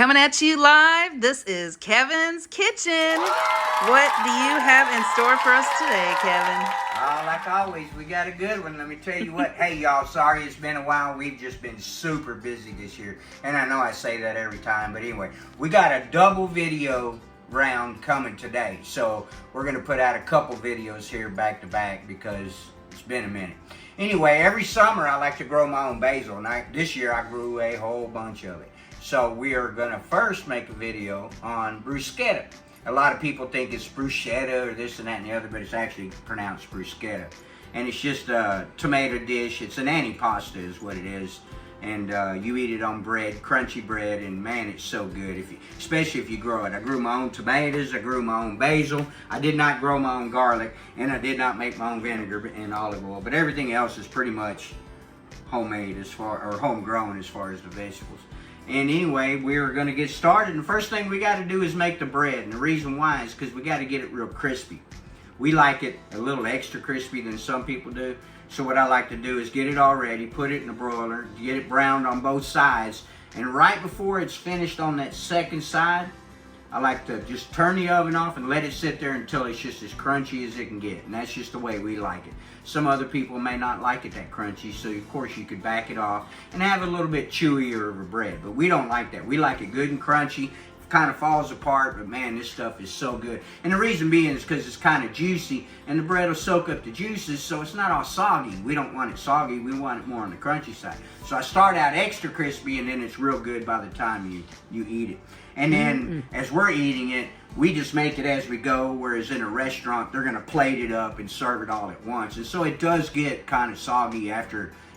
Coming at you live, this is Kevin's Kitchen. What do you have in store for us today, Kevin? Like always, we got a good one. Let me tell you what. Hey, y'all, sorry it's been a while. We've just been super busy this year. And I know I say that every time, but anyway, we got a double video round coming today. So we're going to put out a couple videos here back to back because it's been a minute. Anyway, every summer I like to grow my own basil. And this year I grew a whole bunch of it. So we are going to first make a video on bruschetta. A lot of people think it's bruschetta or this and that and the other, but it's actually pronounced bruschetta. And it's just a tomato dish. It's an antipasta is what it is. And you eat it on bread, crunchy bread, and man, it's so good, especially if you grow it. I grew my own tomatoes, I grew my own basil. I did not grow my own garlic, and I did not make my own vinegar and olive oil. But everything else is pretty much homemade or homegrown as far as the vegetables. And anyway, we're going to get started. And the first thing we got to do is make the bread. And the reason why is because we got to get it real crispy. We like it a little extra crispy than some people do. So what I like to do is get it all ready, put it in the broiler, get it browned on both sides. And right before it's finished on that second side, I like to just turn the oven off and let it sit there until it's just as crunchy as it can get. And that's just the way we like it. Some other people may not like it that crunchy, so of course you could back it off and have a little bit chewier of a bread. But we don't like that. We like it good and crunchy. It kind of falls apart, but man, this stuff is so good. And the reason being is because it's kind of juicy, and the bread will soak up the juices, so it's not all soggy. We don't want it soggy. We want it more on the crunchy side. So I start out extra crispy, and then it's real good by the time you eat it. And then as we're eating it, we just make it as we go, whereas in a restaurant, they're going to plate it up and serve it all at once. And so it does get kind of soggy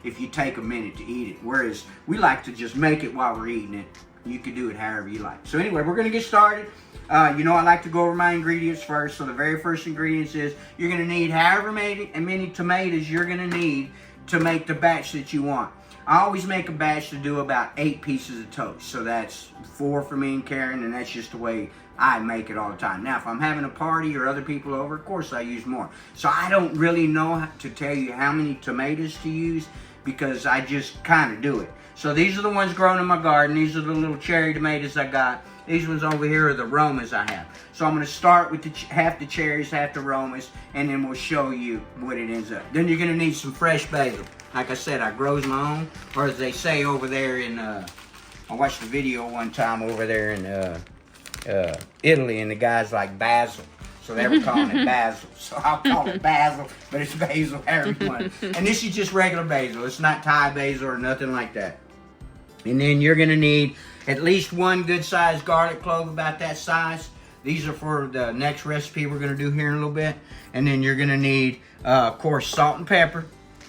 if you take a minute to eat it. Whereas we like to just make it while we're eating it. You can do it however you like. So anyway, we're going to get started. I like to go over my ingredients first. So the very first ingredients is you're going to need however many tomatoes you're going to need to make the batch that you want. I always make a batch to do about 8 pieces of toast. So that's 4 for me and Karen, and that's just the way I make it all the time. Now, if I'm having a party or other people over, of course I use more. So I don't really know to tell you how many tomatoes to use because I just kind of do it. So these are the ones grown in my garden. These are the little cherry tomatoes I got. These ones over here are the Romas I have. So I'm going to start with half the cherries, half the Romas, and then we'll show you what it ends up. Then you're going to need some fresh basil. Like I said, I grows my own, or as they say over there in, I watched a video one time over there in Italy, and the guys like basil. So they were calling it basil. So I'll call it basil, but it's basil, everyone. And this is just regular basil. It's not Thai basil or nothing like that. And then you're going to need at least 1 good-sized garlic clove about that size. These are for the next recipe we're going to do here in a little bit. And then you're going to need, of course, salt and pepper.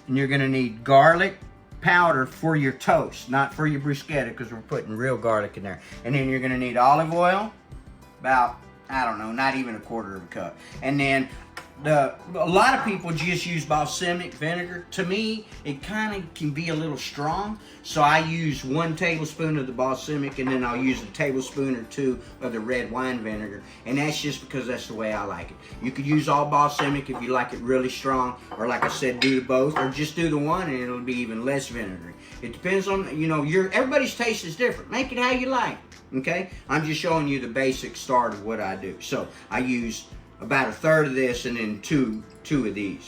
And you're going to need garlic powder for your toast, not for your bruschetta, because we're putting real garlic in there. And then you're going to need olive oil, about, I don't know, not even 1/4 cup. And then a lot of people just use balsamic vinegar. To me, it kind of can be a little strong. So I use 1 tablespoon of the balsamic, and then I'll use a tablespoon or 2 of the red wine vinegar. And that's just because that's the way I like it. You could use all balsamic if you like it really strong, or like I said, do both, or just do the one and it'll be even less vinegary. It depends on, everybody's taste is different. Make it how you like, okay? I'm just showing you the basic start of what I do. So I use about 1/3 of this and then two of these,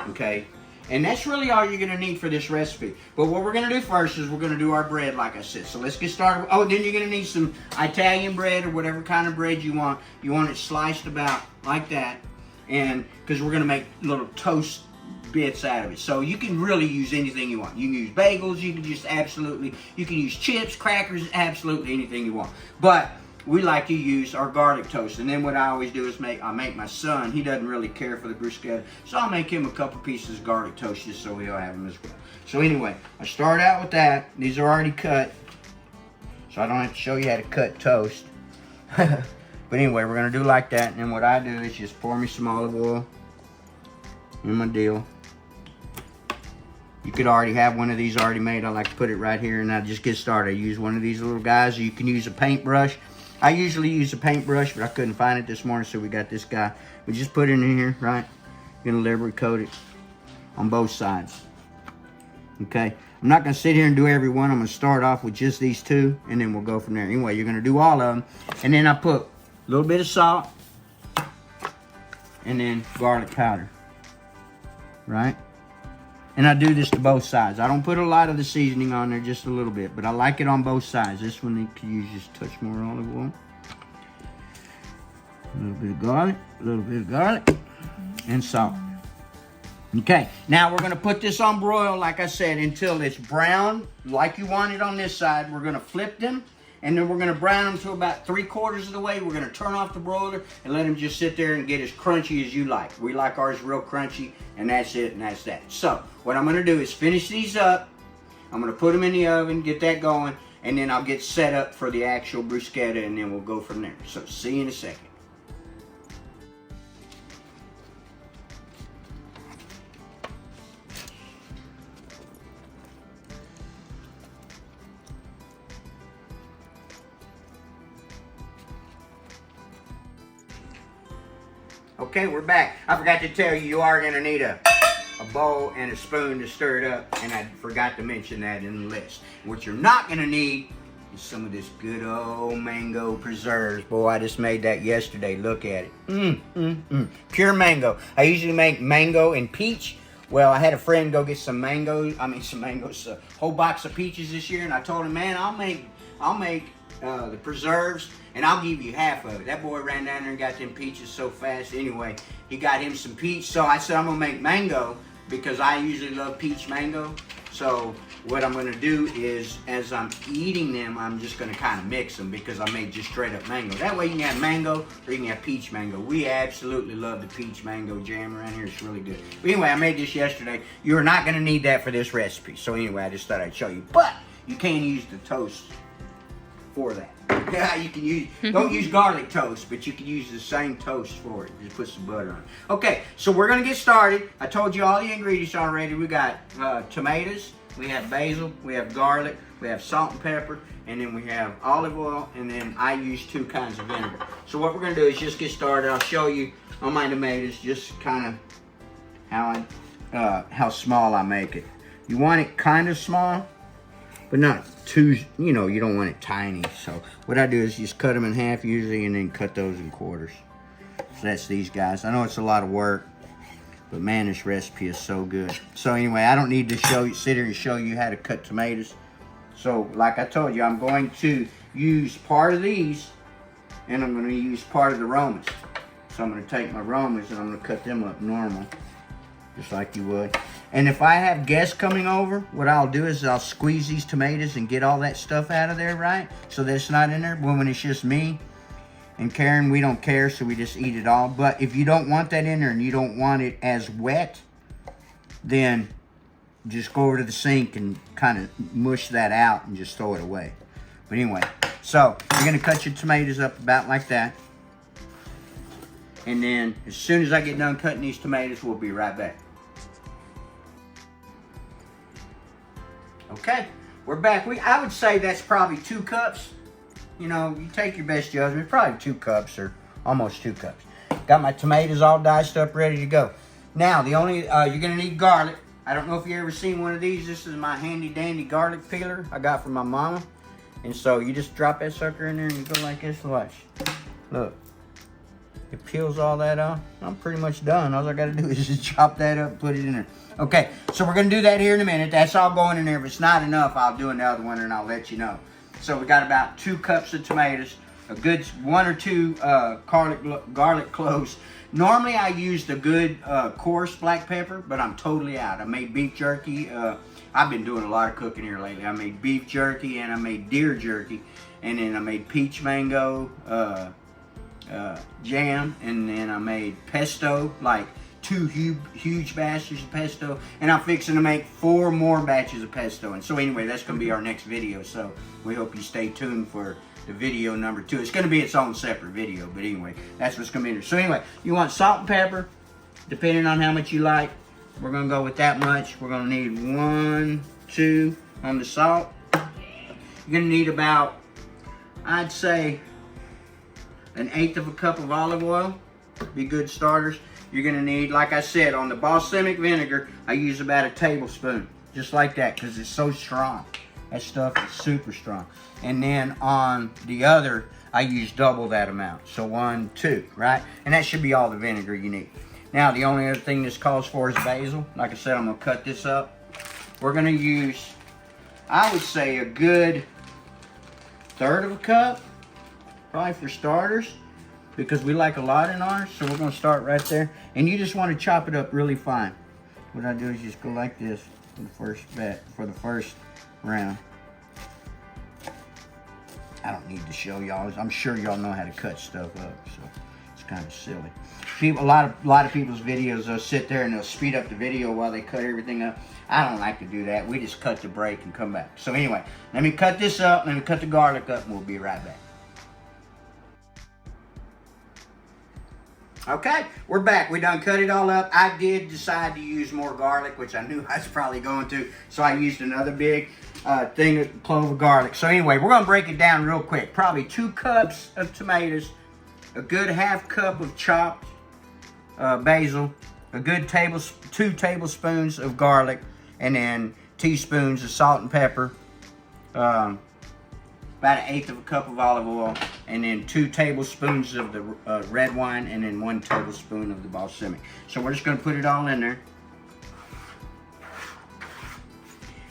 okay? And that's really all you're going to need for this recipe. But what we're going to do first is we're going to do our bread, like I said. So let's get started. Oh, then you're going to need some Italian bread or whatever kind of bread you want. You want it sliced about like that, and because we're going to make little toast bits out of it. So you can really use anything you want. You can use bagels. You can use chips, crackers, absolutely anything you want. But we like to use our garlic toast. And then what I always do is I make my son, he doesn't really care for the bruschetta, so I'll make him a couple pieces of garlic toast just so he'll have them as well. So anyway, I start out with that. These are already cut, so I don't have to show you how to cut toast. But anyway, we're going to do like that. And then what I do is just pour me some olive oil in my deal. You could already have one of these already made. I like to put it right here, and I just get started. I use one of these little guys. You can use a paintbrush. I usually use a paintbrush, but I couldn't find it this morning, so we got this guy. We just put it in here, right? You're gonna liberally coat it on both sides. Okay. I'm not going to sit here and do every one. I'm going to start off with just these two, and then we'll go from there. Anyway, you're going to do all of them. And then I put a little bit of salt, and then garlic powder, right? And I do this to both sides. I don't put a lot of the seasoning on there, just a little bit, but I like it on both sides. This one, you can use just a touch more olive oil. A little bit of garlic, and salt. Okay, now we're going to put this on broil, like I said, until it's brown, like you want it on this side. We're going to flip them, and then we're going to brown them to about 3/4 of the way. We're going to turn off the broiler and let them just sit there and get as crunchy as you like. We like ours real crunchy, and that's it, and that's that. So, what I'm going to do is finish these up. I'm going to put them in the oven, get that going, and then I'll get set up for the actual bruschetta, and then we'll go from there. So, see you in a second. Okay, we're back. I forgot to tell you, you are going to need a bowl and a spoon to stir it up, and I forgot to mention that in the list. What you're not going to need is some of this good old mango preserves. Boy, I just made that yesterday. Look at it. Pure mango. I usually make mango and peach. Well, I had a friend go get some mangoes, a whole box of peaches this year, and I told him, man, I'll make the preserves, and I'll give you half of it. That boy ran down there and got them peaches so fast. Anyway, he got him some peach, so I said I'm gonna make mango because I usually love peach mango. So what I'm gonna do is, as I'm eating them, I'm just gonna kind of mix them because I made just straight up mango. That way you can have mango or you can have peach mango. We absolutely love the peach mango jam around here. It's really good. But anyway, I made this yesterday. You're not gonna need that for this recipe. So anyway, I just thought I'd show you. But you can use the toast for that. Yeah, you can use, don't use garlic toast, but you can use the same toast for it. Just put some butter on it. Okay, so we're gonna get started. I told you all the ingredients already. We got tomatoes, we have basil, we have garlic, we have salt and pepper, and then we have olive oil, and then I use 2 kinds of vinegar. So what we're gonna do is just get started. I'll show you on my tomatoes just kind of how small I make it. You want it kind of small, but not too, you don't want it tiny. So what I do is just cut them in half usually, and then cut those in quarters. So that's these guys. I know it's a lot of work, but man, this recipe is so good. So anyway, I don't need to sit here and show you how to cut tomatoes. So like I told you, I'm going to use part of these, and I'm going to use part of the Romas. So I'm going to take my Romas and I'm going to cut them up normal, just like you would. And if I have guests coming over, what I'll do is I'll squeeze these tomatoes and get all that stuff out of there, right? So that it's not in there. But when it's just me and Karen, we don't care, so we just eat it all. But if you don't want that in there and you don't want it as wet, then just go over to the sink and kind of mush that out and just throw it away. But anyway, so you're going to cut your tomatoes up about like that. And then as soon as I get done cutting these tomatoes, we'll be right back. Okay, we're back. I would say that's probably 2 cups. You take your best judgment. Probably 2 cups or almost 2 cups. Got my tomatoes all diced up, ready to go. Now, you're gonna need garlic. I don't know if you ever seen one of these. This is my handy dandy garlic peeler I got from my mama. And so you just drop that sucker in there and you go like this. Watch. Look. It peels all that off. I'm pretty much done. All I gotta do is just chop that up, put it in there. Okay, so we're gonna do that here in a minute. That's all going in there. If it's not enough, I'll do another one and I'll let you know. So we got about 2 cups of tomatoes, a good 1 or 2 garlic cloves. Normally I use the good coarse black pepper, but I'm totally out. I made beef jerky. I've been doing a lot of cooking here lately. I made beef jerky and I made deer jerky, and then I made peach mango jam, and then I made pesto, like 2 huge batches of pesto, and I'm fixing to make 4 more batches of pesto. And so anyway, that's going to be our next video, so we hope you stay tuned for the video number 2. It's going to be its own separate video, but anyway, that's what's going to be in there. So anyway, you want salt and pepper, depending on how much you like. We're going to go with that much. We're going to need 1, 2 on the salt. You're going to need about, I'd say, 1/8 of a cup of olive oil. Be good starters. You're going to need, like I said, on the balsamic vinegar, I use about 1 tablespoon. just like that, because it's so strong. That stuff is super strong. And then on the other, I use double that amount. So 1, 2, right? And that should be all the vinegar you need. Now, the only other thing this calls for is basil. Like I said, I'm gonna cut this up. We're gonna use, I would say, a good 1/3 of a cup, probably for starters, because we like a lot in ours. So we're gonna start right there. And you just wanna chop it up really fine. What I do is just go like this for the first round. I don't need to show y'all. I'm sure y'all know how to cut stuff up, so it's kind of silly. People, a lot of people's videos, they'll sit there and they'll speed up the video while they cut everything up. I don't like to do that. We just cut the break and come back. So anyway, let me cut this up, let me cut the garlic up, and we'll be right back. Okay, we're back. We done cut it all up. I did decide to use more garlic, which I knew I was probably going to, so I used another big thing of clove of garlic. So anyway, we're going to break it down real quick. Probably 2 cups of tomatoes, a good 1/2 cup of chopped basil, a good 2 tablespoons of garlic, and then teaspoons of salt and pepper, about 1/8 of a cup of olive oil, and then 2 tablespoons of the red wine, and then 1 tablespoon of the balsamic. So we're just going to put it all in there.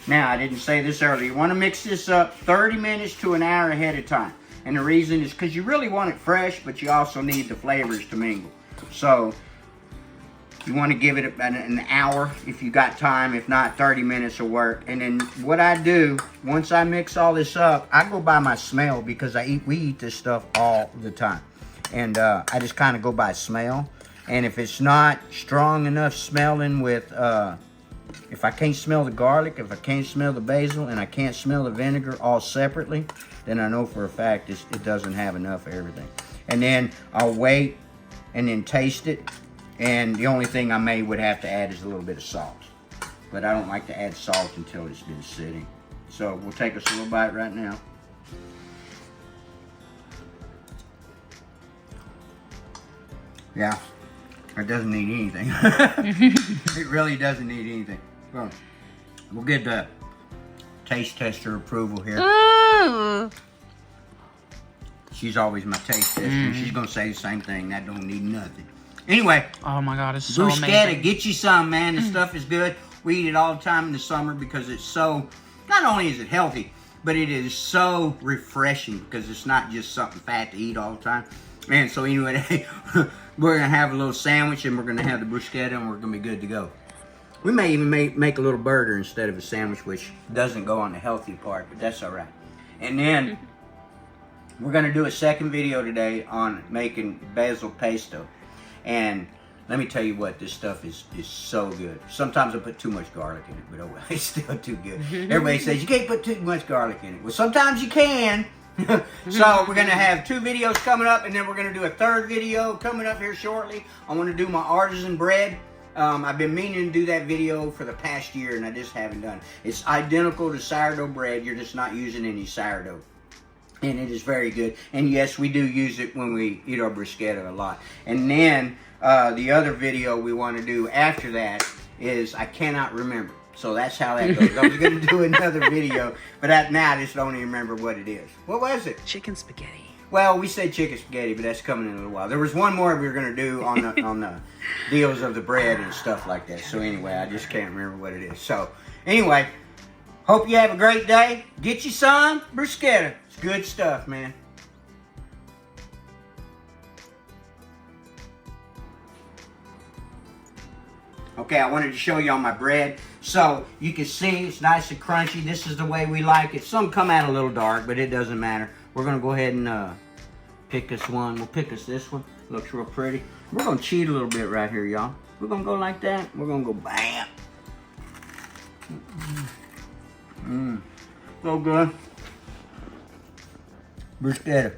Now, I didn't say this earlier. You want to mix this up 30 minutes to an hour ahead of time. And the reason is because you really want it fresh, but you also need the flavors to mingle. So you want to give it an hour if you got time. If not, 30 minutes will work. And then what I do, once I mix all this up, I go by my smell, because we eat this stuff all the time. And I just kind of go by smell. And if it's not strong enough smelling with, if I can't smell the garlic, if I can't smell the basil, and I can't smell the vinegar all separately, then I know for a fact it doesn't have enough of everything. And then I'll wait and then taste it. And the only thing I would have to add is a little bit of salt. But I don't like to add salt until it's been sitting. So we'll take us a little bite right now. Yeah, it doesn't need anything. It really doesn't need anything. So we'll get the taste tester approval here. Ooh. She's always my taste tester. She's gonna say the same thing. That don't need nothing. Anyway. Oh my God, it's so Bruschetta, amazing. get you some, man. The stuff is good. We eat it all the time in the summer because it's so, not only is it healthy, but it is so refreshing because it's not just something fat to eat all the time. And so anyway, we're going to have a little sandwich and we're going to have the bruschetta and we're going to be good to go. We may even make a little burger instead of a sandwich, which doesn't go on the healthy part, but that's all right. And then we're going to do a second video today on making basil pesto. And let me tell you what, this stuff is so good. Sometimes I put too much garlic in it, but oh, it's still too good. Everybody says, you can't put too much garlic in it. Well, sometimes you can. So we're going to have 2 videos coming up, and then we're going to do a 3rd video coming up here shortly. I want to do my artisan bread. I've been meaning to do that video for the past year, and I just haven't done it. It's identical to sourdough bread. You're just not using any sourdough. And it is very good. And yes, we do use it when we eat our bruschetta a lot. And then the other video we want to do after that is I cannot remember. So that's how that goes. I was going to do another video, but now I just don't even remember what it is. What was it? Chicken spaghetti. Well, we said chicken spaghetti, but that's coming in a little while. There was one more we were going to do on the deals of the bread and stuff like that. So anyway, I just can't remember what it is. So anyway, hope you have a great day. Get you some bruschetta. It's good stuff, man. Okay, I wanted to show you on my bread. So you can see it's nice and crunchy. This is the way we like it. Some come out a little dark, but it doesn't matter. We're going to go ahead and pick us one. We'll pick us this one. Looks real pretty. We're going to cheat a little bit right here, y'all. We're going to go like that. We're going to go bam. So good. Bruschetta.